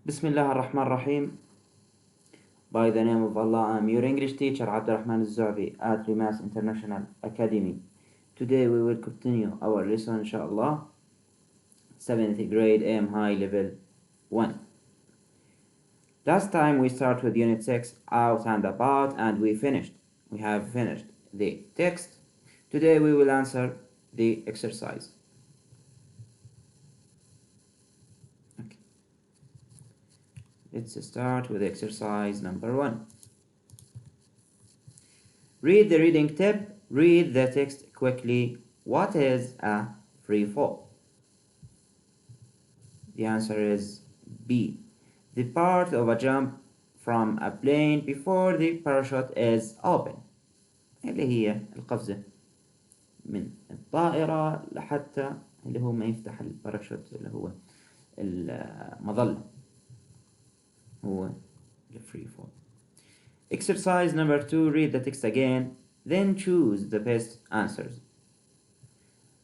Bismillah ar-Rahman ar-Rahim. By the name of Allah, I am your English teacher, Abdurrahman al-Zu'bi at Rيماس International Academy. Today we will continue our lesson, inshallah, 7th grade AM High Level 1. Last time we started with Unit 6, Out and About, and we have finished the text. Today we will answer the exercise. Let's start with exercise number 1. Read the reading tip. Read the text quickly. What is a free fall? The answer is B. The part of a jump from a plane before the parachute is open. اللي هي القفزة من الطائرة لحتى اللي هو ما يفتح الباراشوت اللي هو المظلة. هو the free fall. Exercise number 2. Read the text again, then choose the best answers.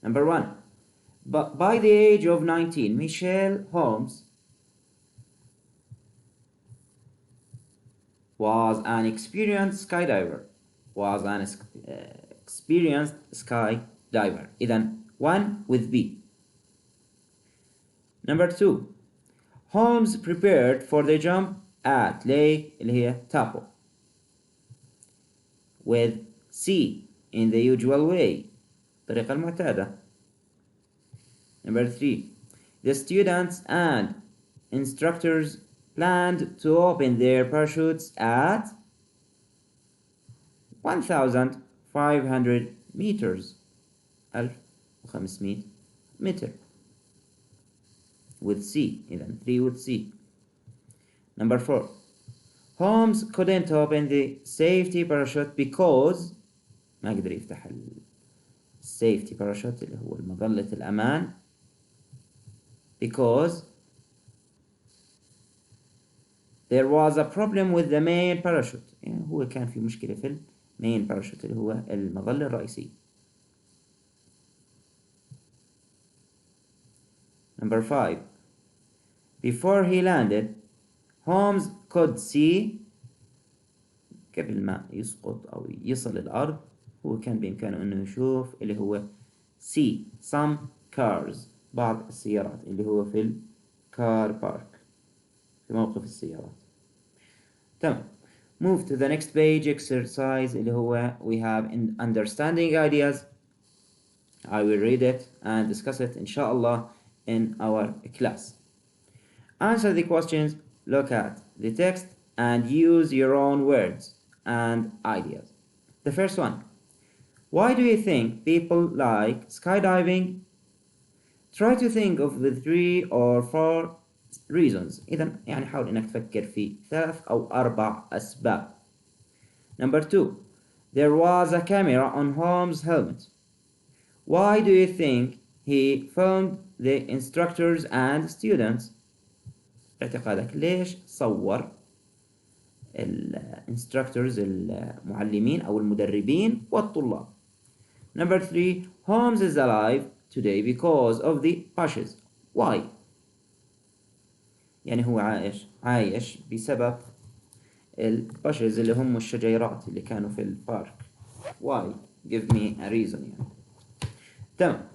Number 1. But by the age of 19, Michelle Holmes was an experienced skydiver. إذن 1 with B. Number 2. Holmes prepared for the jump at Lake اللي هي Tapo with C in the usual way الطريقة المعتادة. Number 3. The students and instructors planned to open their parachutes at 1,500 meters 1500 meter with C. إذن 3 with C. Number 4. Holmes couldn't open the safety parachute because ما قدر يفتح safety parachute اللي هو مظلة الأمان because there was a problem with the main parachute. يعني هو كان في مشكلة في main parachute اللي هو المظلة الرئيسية. Number 5. Before he landed, Holmes could see قبل ما يسقط أو يصل الأرض هو كان بإمكانه أنه يشوف اللي هو see some cars بعض السيارات اللي هو في car park في موقف السيارات. تمام. Move to the next page. Exercise اللي هو we have in understanding ideas. I will read it and discuss it inshallah in our class. Answer the questions, look at the text, and use your own words and ideas. The first one. Why do you think people like skydiving? Try to think of the 3 or 4 reasons. إذن يعني حاول إنك تفكر في 3 أو 4 أسباب. Number 2. There was a camera on Holmes' helmet. Why do you think he filmed the instructors and students? اعتقادك ليش صور instructors المعلمين أو المدربين والطلاب. Number 3. Holmes is alive today because of the bushes. Why? يعني هو عايش بسبب الباشز اللي هم الشجيرات اللي كانوا في البارك. Why? Give me a reason يعني. تمام.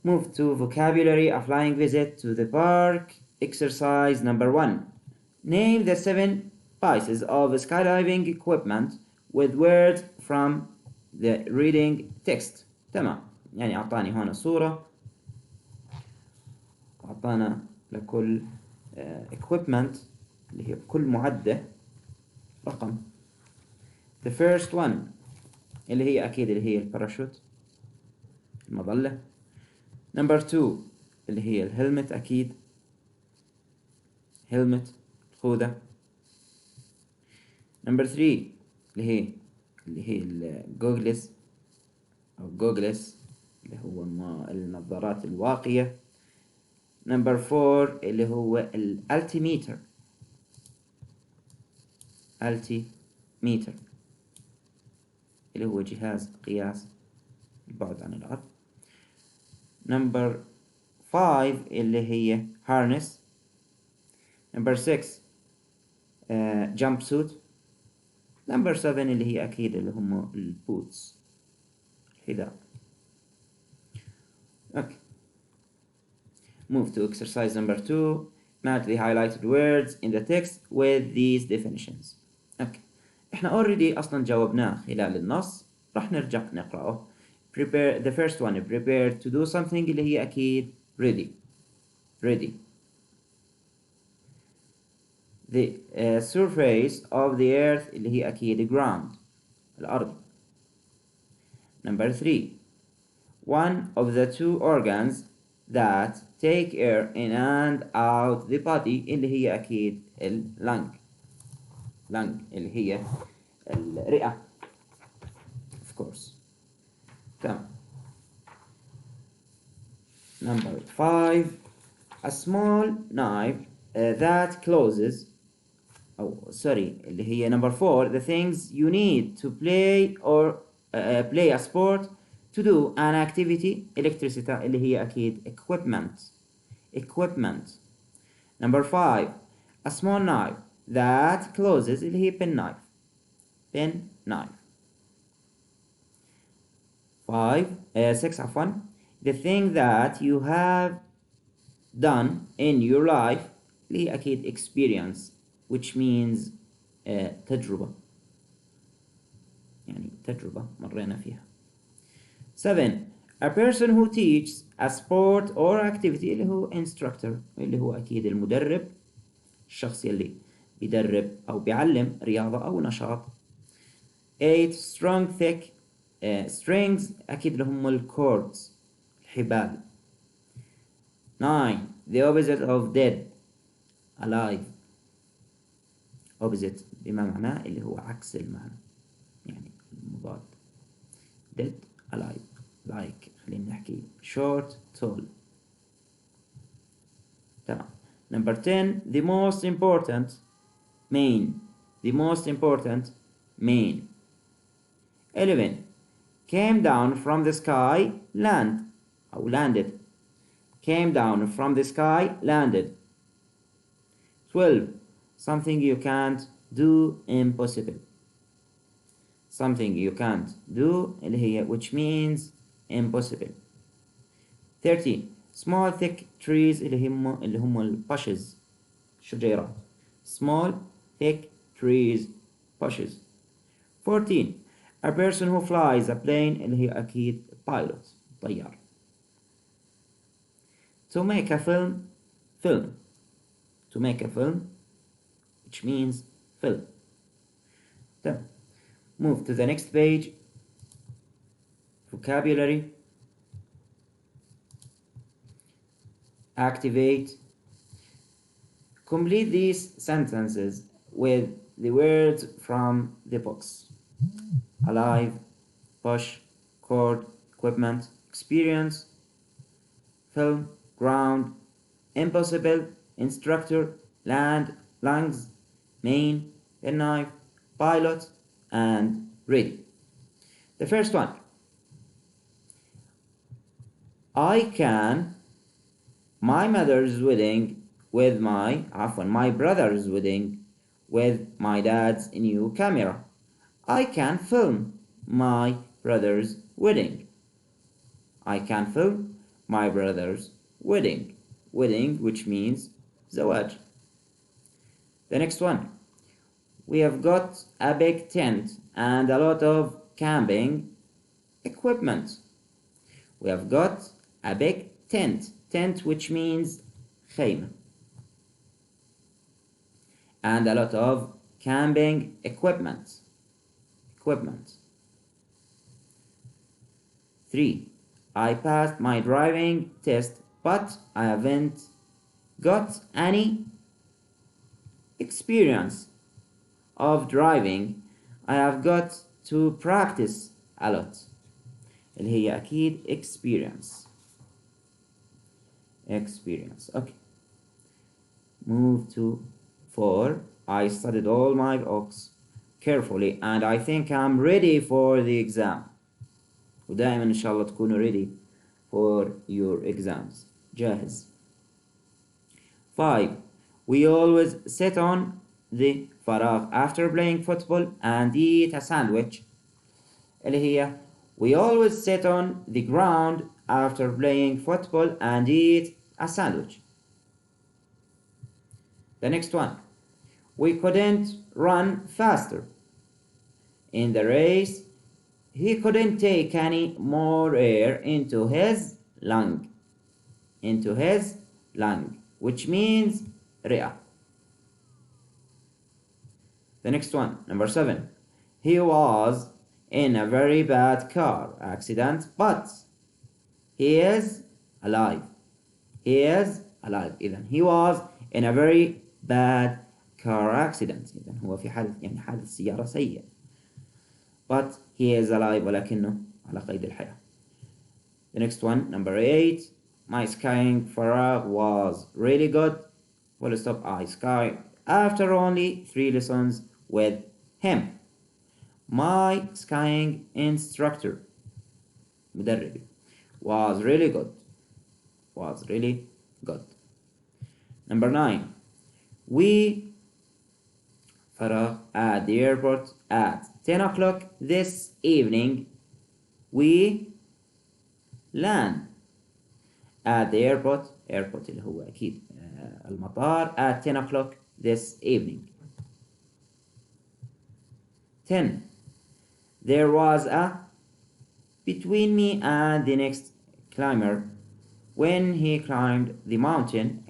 Move to vocabulary. A flying visit to the park. Exercise number 1. Name the 7 pieces of skydiving equipment with words from the reading text. تمام. يعني أعطاني هنا صورة وأعطانا لكل equipment اللي هي كل معدة رقم. The first one اللي هي أكيد اللي هي الباراشوت المظلة. Number 2 اللي هي الهلمت أكيد helmet الخوذة. Number 3 اللي هي الجوجلز أو جوجلس اللي هو النظارات الواقية. Number 4 اللي هو الالتيميتر اللي هو جهاز قياس البعد عن الأرض. Number 5 اللي هي harness Number 6 jumpsuit. Number 7 اللي هي أكيد اللي هم البوتس، الحذاء. Okay. Move to exercise number 2. Match the highlighted words in the text with these definitions. Okay. احنا already أصلا جاوبناه خلال النص، راح نرجع نقرأه. Prepare the first one. Prepare to do something اللي هي أكيد ready. Ready. The surface of the earth اللي هي أكيد ground. الأرض. Number 3. One of the two organs that take air in and out the body اللي هي أكيد lung. Lung اللي هي الرئة. Of course. تمام. Number 5. A small knife that closes. Oh, sorry. اللي هي number 4. The things you need to play or play a sport, to do an activity. Electricity اللي هي أكيد equipment. Equipment. Number 5. A small knife that closes اللي هي pen knife. Pen knife. 6 عفوا. The thing that you have done in your life اللي هي أكيد experience, which means تجربة، يعني تجربة مرينا فيها. 7. A person who teaches a sport or activity اللي هو instructor اللي هو أكيد المدرب، الشخص اللي بيدرب أو بيعلم رياضة أو نشاط. 8. Strong thick strings أكيد اللي هم الكوردز، الحبال. 9. The opposite of dead alive. opposite بما معناه اللي هو عكس المعنى، يعني المضاد. dead alive like خلينا نحكي short tall. تمام. Number 10. The most important main. The most important main. 11. Came down from the sky land أو landed. Came down from the sky landed. 12. Something you can't do impossible. Something you can't do اللي هي which means impossible. 13. Small thick trees اللي هم bushes، شجيرات. Small thick trees bushes. 14. A person who flies a plane اللي هي أكيد pilot، طيار. To make a film. To make a film, which means film. Then move to the next page. Vocabulary. Activate. Complete these sentences with the words from the books. Alive, push, cord, equipment, experience, film, ground, impossible, instructor, land, lungs, main, penknife, pilot, and ready. The first one. I can my mother's wedding with my brother's wedding with my dad's new camera. I can film my brother's wedding. I can film my brother's wedding. Wedding, which means zawaj. The next one. We have got a big tent and a lot of camping equipment. We have got a big tent. Tent, which means خيمة. And a lot of camping equipment. 3. I passed my driving test, but I haven't got any experience of driving. I have got to practice a lot. اللي هي أكيد experience. Okay. Move to 4. I studied all my books carefully and I think I'm ready for the exam. ودائما إن شاء الله تكونوا ready for your exams. جاهز. 5. We always sit on the فراغ after playing football and eat a sandwich اللي هي we always sit on the ground after playing football and eat a sandwich. The next one, we couldn't run faster. In the race, he couldn't take any more air into his lung, which means رئة. The next one, number 7. He was in a very bad car accident, but he is alive. He is alive. إذن he was in a very bad car accident. إذن هو في حادث سيارة سيئة. But he is alive ولكنه على قيد الحياة. The next one, number 8. My skiing فراغ was really good. Full stop. I skied after only 3 lessons with him. My skiing instructor مدربي was really good. Number 9. We فراغ at the airport at 10 o'clock this evening. We land at the airport اللي هو أكيد المطار at 10 o'clock this evening. 10. There was a between me and the next climber when he climbed the mountain.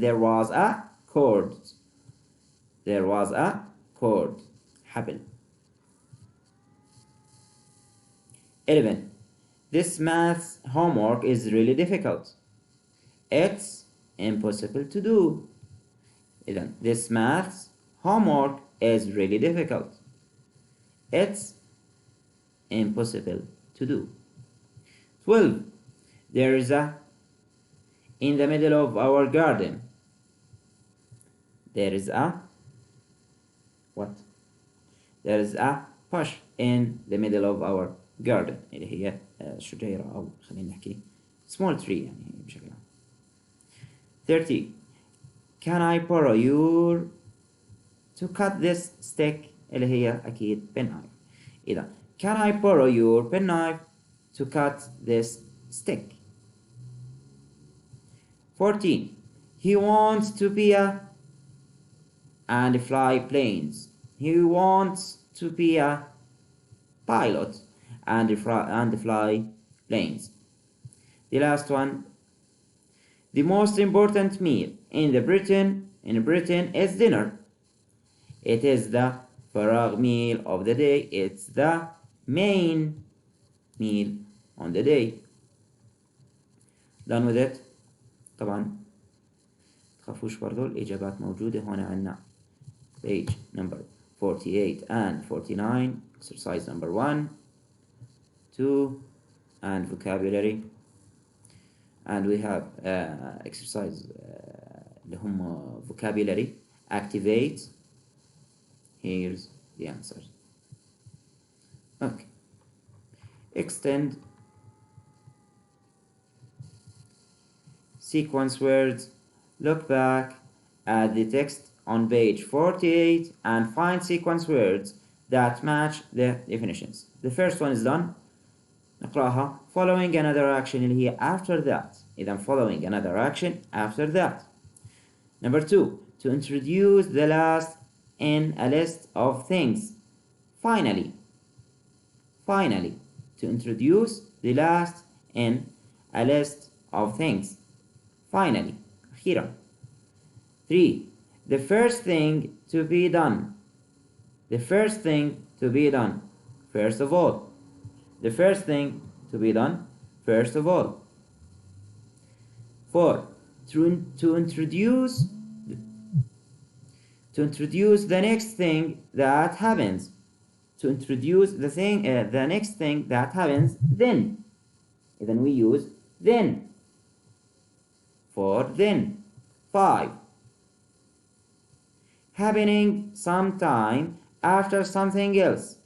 There was a cord. حبل. 11. This maths homework is really difficult. It's impossible to do. إذن this maths homework is really difficult. It's impossible to do. 12. There is a in the middle of our garden. There is a what? There is a bush in the middle of our garden اللي هي شجيرة أو خلينا نحكي small tree يعني بشكل عام. 30. Can I borrow your to cut this stick اللي هي أكيد penknife. إذا can I borrow your penknife to cut this stick. 14. He wants to be a and fly planes. He wants to be a pilot and fly planes. The last one. The most important meal in Britain is dinner. It is the فراغ meal of the day. It's the main meal on the day. Done with it. طبعا تخافوش برضو الإجابات موجودة هنا عنا page number 48 and 49 exercise number 1 2 and vocabulary, and we have exercise اللي هم vocabulary. Activate. Here's the answer. Okay. Extend. Sequence words. Look back at the text on page 48 and find sequence words that match the definitions. The first one is done. نقرأها. Following another action اللي هي after that. إذا following another action after that. Number 2. To introduce the last in a list of things. Finally. To introduce the last in a list of things. Finally. أخيرا. 3. The first thing to be done. First of all. The first thing to be done first of all. 4. To introduce the next thing that happens. To introduce the next thing that happens then. Then we use then. For then. 5. Happening sometime after something else.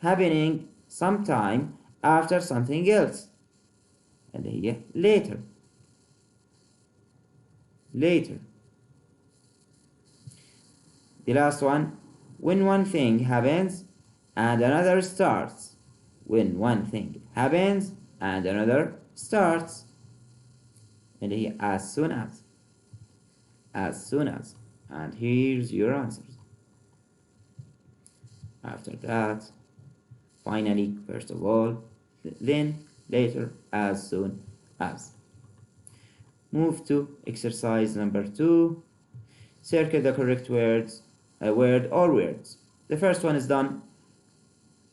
Happening sometime after something else. اللي هي later. The last one, when one thing happens and another starts. When one thing happens and another starts. اللي هي as soon as. As soon as. And here's your answers. After that, finally, first of all, then, later, as soon as. Move to exercise number 2. Circle the correct words, word or words. The first one is done.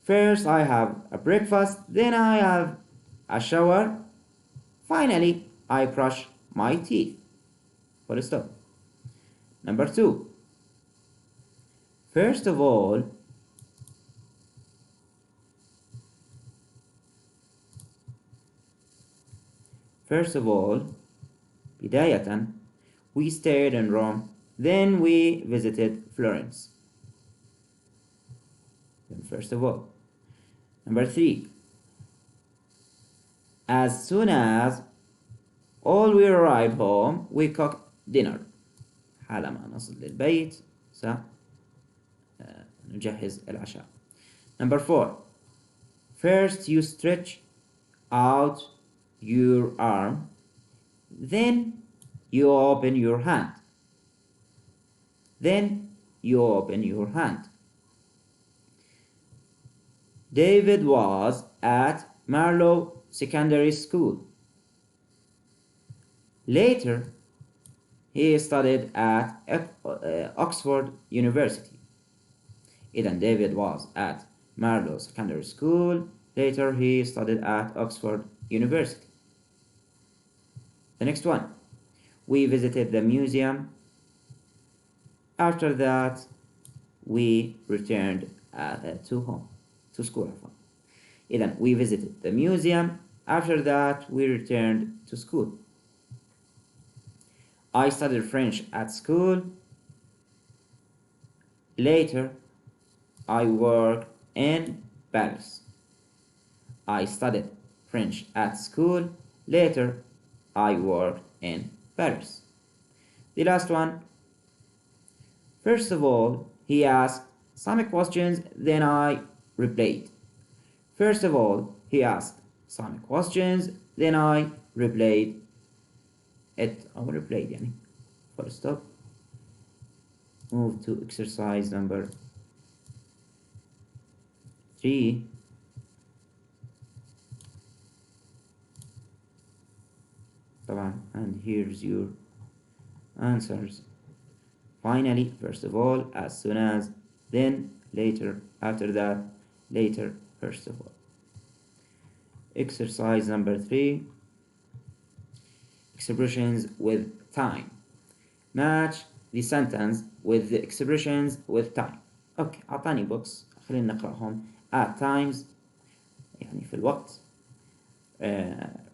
First, I have a breakfast, then I have a shower. Finally, I brush my teeth. Full stop. Number 2. First of all, بداية, we stayed in Rome, then we visited Florence. Then first of all. Number 3. As soon as all we arrive home, we cook dinner. حالما نصل للبيت سنجهز العشاء. Number 4. First you stretch out your arm, then you open your hand. David was at Marlow Secondary School. Later, he studied at Oxford University. إذن David was at Marlow Secondary School. Later, he studied at Oxford University. The next one, we visited the museum. After that, we returned to school. إذن we visited the museum. After that, we returned to school. I studied French at school. Later, I worked in Paris. I studied French at school. Later, I worked in Paris. The last one. First of all, he asked some questions, then I replied. First of all, he asked some questions, then I replied. يعني. Full stop. Move to exercise number 3. And here's your answers. Finally, first of all, as soon as, then, later, after that, later, first of all. Exercise number 3. Expressions with time. Match the sentence with the expressions with time. اوكي اعطاني بوكس، خلينا نقراهم. at times يعني في الوقت.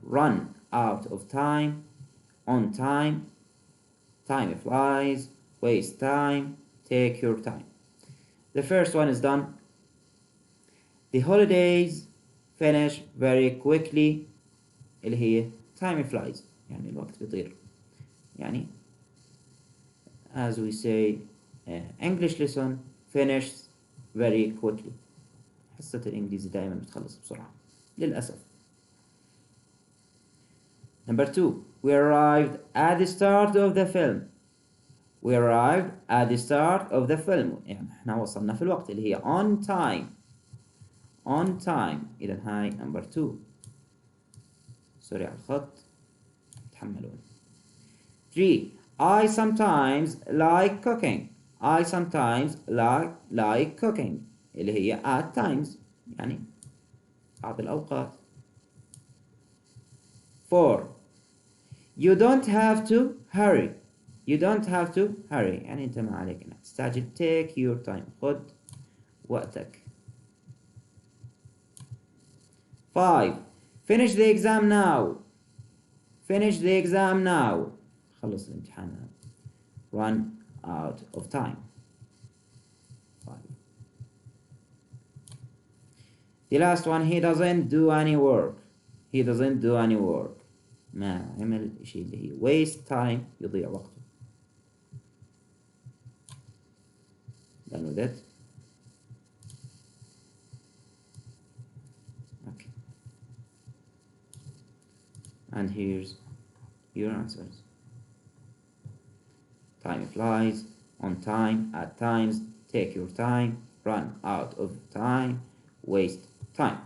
run out of time, on time, time flies, waste time, take your time. The first one is done. The holidays finish very quickly. اللي هي time flies يعني الوقت بيطير. يعني as we say English lesson finishes very quickly. حصة الإنجليزي دائما بتخلص بسرعة للأسف. Number 2. We arrived at the start of the film. We arrived at the start of the film. يعني احنا وصلنا في الوقت اللي هي on time. On time. إذا هاي number 2. سوري على الخط. تحملون. 3. I sometimes like cooking. I sometimes like cooking. اللي هي at times. يعني بعض الأوقات. 4. You don't have to hurry. You don't have to hurry. يعني أنت ما عليك أنك تستعجل. Take your time. خذ وقتك. 5. Finish the exam now. Finish the exam now. خلص الامتحان. Run out of time. 5. The last one, he doesn't do any work. He doesn't do any work. ما عمل شيء اللي هي waste time، يضيع وقته. Done with it. Okay. And here's your answers. Time flies, on time, at times, take your time, run out of time, waste time.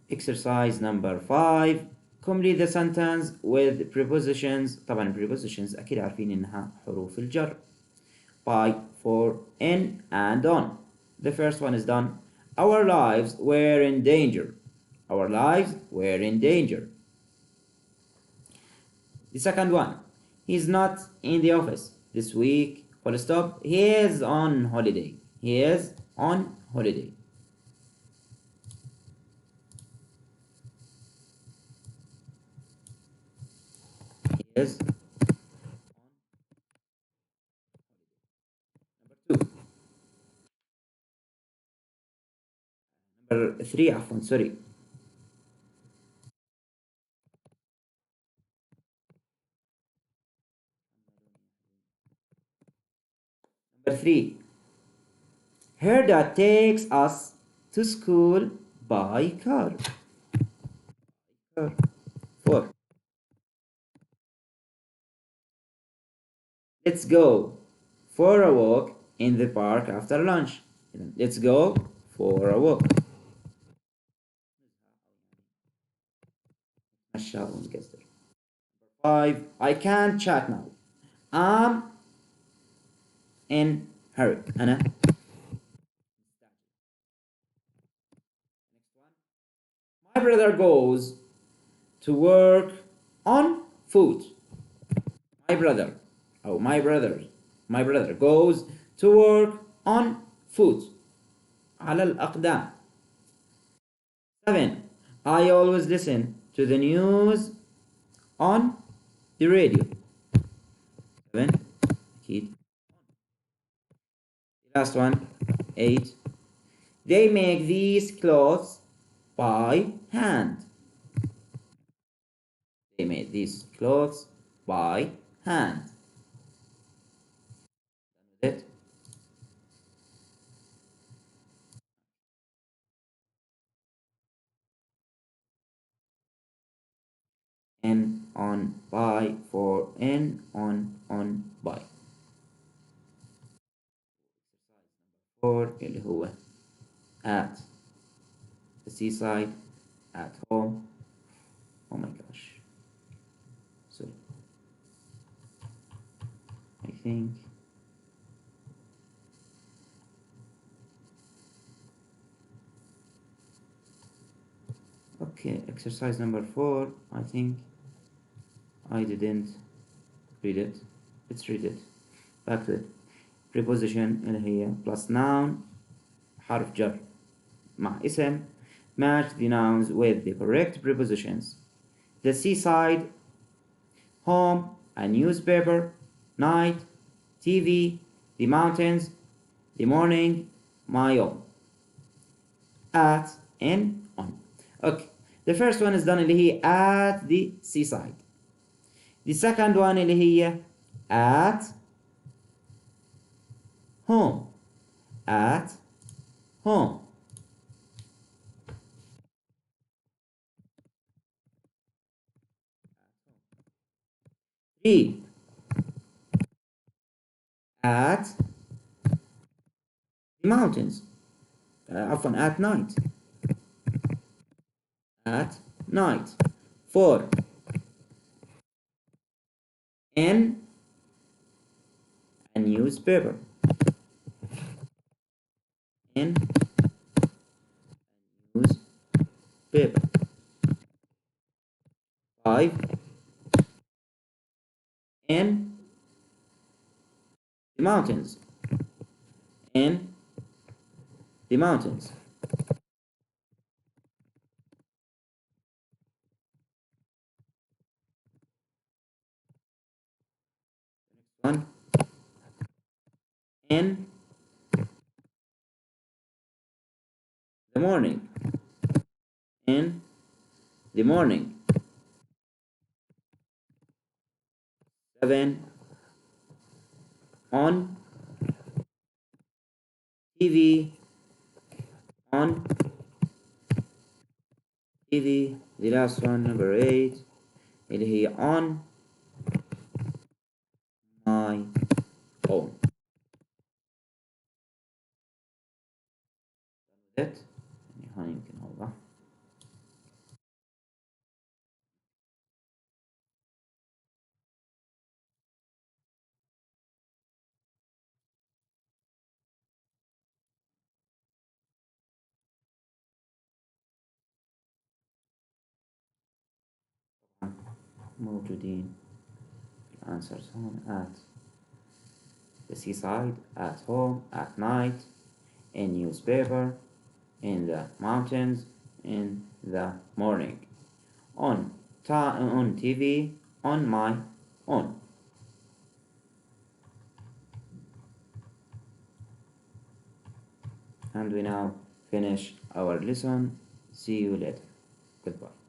Exercise number 5. Complete the sentence with prepositions. طبعا prepositions أكيد عارفين إنها حروف الجر. By, for, in, and on. The first one is done. Our lives were in danger. Our lives were in danger. The second one. He's not in the office this week. Full stop. He is on holiday. He is on holiday. He is number 2. Number 3 عفوا sorry. Number 3. Her dad takes us to school by car. 4. Let's go for a walk in the park after lunch. Let's go for a walk. 5. I can't chat now. I'm in hurry. أنا. My brother goes to work on foot. My brother goes to work on foot. على الأقدام. 7. I always listen to the news on the radio. 7. أكيد. Last one. 8. They make these clothes by hand. They made these clothes by hand. Done with it. In, on, by, for, in, on, by. 4 اللي هو at the seaside, at home. Oh my gosh. So I think okay, exercise number 4. I think I didn't read it. Let's read it. Back to it. Preposition اللي هي plus noun حرف جر مع اسم. Match the nouns with the correct prepositions. The seaside, home, a newspaper, night, TV, the mountains, the morning, my own. At, in, on. Okay. The first one is done اللي هي at the seaside. The second one اللي هي at home. At home. Three. At the mountains. عفوا at night. At night. 4. In a newspaper. In a newspaper. 5. In the mountains. In the mountains. One. In the morning. In the morning. 7. On TV on TV. The last one number 8 اللي هي on my own. يعني هاي يمكن أوضح. موجودين answers هون at the seaside, at home, at night, in newspaper, in the mountains, in the morning, on TV, on my own. And we now finish our lesson. See you later. Goodbye.